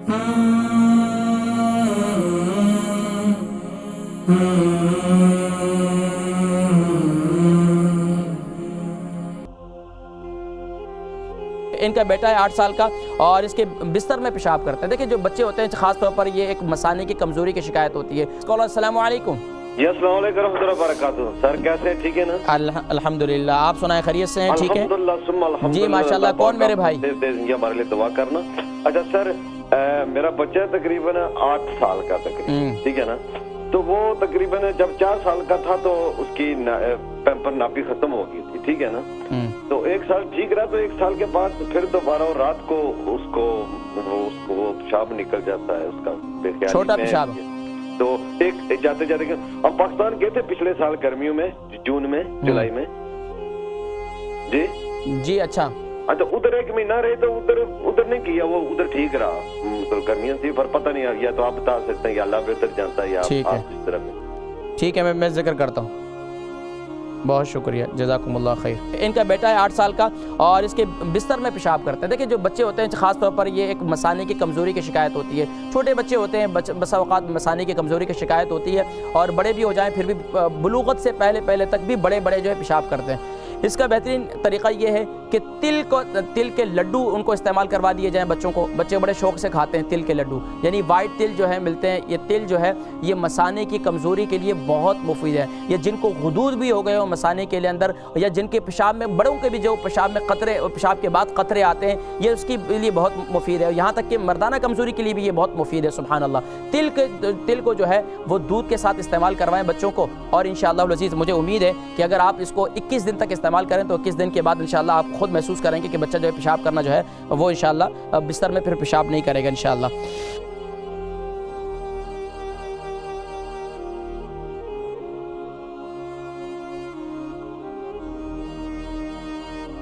ان کا بیٹا ہے 8 سال کا اور اس کے بستر میں پیشاب کرتا ہے۔ دیکھیں جو بچے ہوتے ہیں خاص طور پر یہ ایک مثانے کی کمزوری کی شکایت ہوتی ہے۔ کالر السلام علیکم۔ جی السلام علیکم ورحمۃ اللہ وبرکاتہ۔ سر کیسے ہیں؟ ٹھیک ہے نا؟ الحمدللہ، آپ سنائیں خیریت سے ہیں؟ ٹھیک ہے الحمدللہ ثم الحمدللہ۔ جی ماشاءاللہ۔ کون میرے بھائی؟ ہمارے لیے دعا کرنا۔ اچھا سر، میرا بچہ تقریباً 8 سال کا تقریباً، ٹھیک ہے نا؟ تو وہ تقریباً جب 4 سال کا تھا تو اس کی پیمپر ناپی ختم ہو گئی تھی، ٹھیک ہے نا؟ تو 1 سال ٹھیک رہا، تو 1 سال کے بعد پھر دوبارہ رات کو اس کو پیشاب نکل جاتا ہے، اس کا بے خیالی چھوٹا پیشاب۔ تو ایک جاتے جاتے ہم پاکستان گئے تھے پچھلے سال گرمیوں میں، جون میں، جولائی میں۔ جی جی اچھا ادھر 1 مہینہ رہے تو ادھر نہیں کیا، وہ ادھر ٹھیک رہا۔ گرمیاں تھی، پر پتہ نہیں، یا تو آپ بتا سکتے ہیں یا اللہ بہتر جانتا ہے، یا آپ اس طرح میں۔ ٹھیک ہے، میں ذکر کرتا ہوں۔ بہت شکریہ، جزاکم اللہ خیر۔ ان کا بیٹا ہے 8 سال کا اور اس کے بستر میں پیشاب کرتا ہے۔ دیکھیں جو بچے ہوتے ہیں خاص طور پر یہ ایک مثانے کی کمزوری کی شکایت ہوتی ہے۔ چھوٹے بچے ہوتے ہیں، بسا اوقات مثانے کی کمزوری کی شکایت ہوتی ہے، اور بڑے بھی ہو جائیں پھر بھی بلوغت سے پہلے تک بھی بڑے جو ہے پیشاب کرتے ہیں۔ اس کا بہترین طریقہ یہ ہے کہ تل کے لڈو ان کو استعمال کروا دیے جائیں بچوں کو۔ بچے بڑے شوق سے کھاتے ہیں تل کے لڈو، یعنی وائٹ تل جو ہے ملتے ہیں۔ یہ تل جو ہے یہ مثانے کی کمزوری کے لیے بہت مفید ہے۔ یہ جن کو غدود بھی ہو گئے ہو مثانے کے اندر، یا جن کے پیشاب میں، بڑوں کے بھی جو پیشاب میں قطرے، پیشاب کے بعد قطرے آتے ہیں، یہ اس کے لیے بہت مفید ہے۔ یہاں تک کہ مردانہ کمزوری کے لیے بھی یہ بہت مفید ہے۔ سبحان اللہ۔ تل کو جو ہے وہ دودھ کے ساتھ استعمال کروائیں بچوں کو، اور انشاءاللہ العزیز مجھے امید ہے کہ اگر آپ اس کو 21 دن تک استعمال کریں تو 21 دن کے بعد انشاءاللہ آپ خود محسوس کریں گے کہ بچہ جو ہے پیشاب کرنا جو ہے وہ انشاءاللہ بستر میں پھر پیشاب نہیں کرے گا انشاءاللہ۔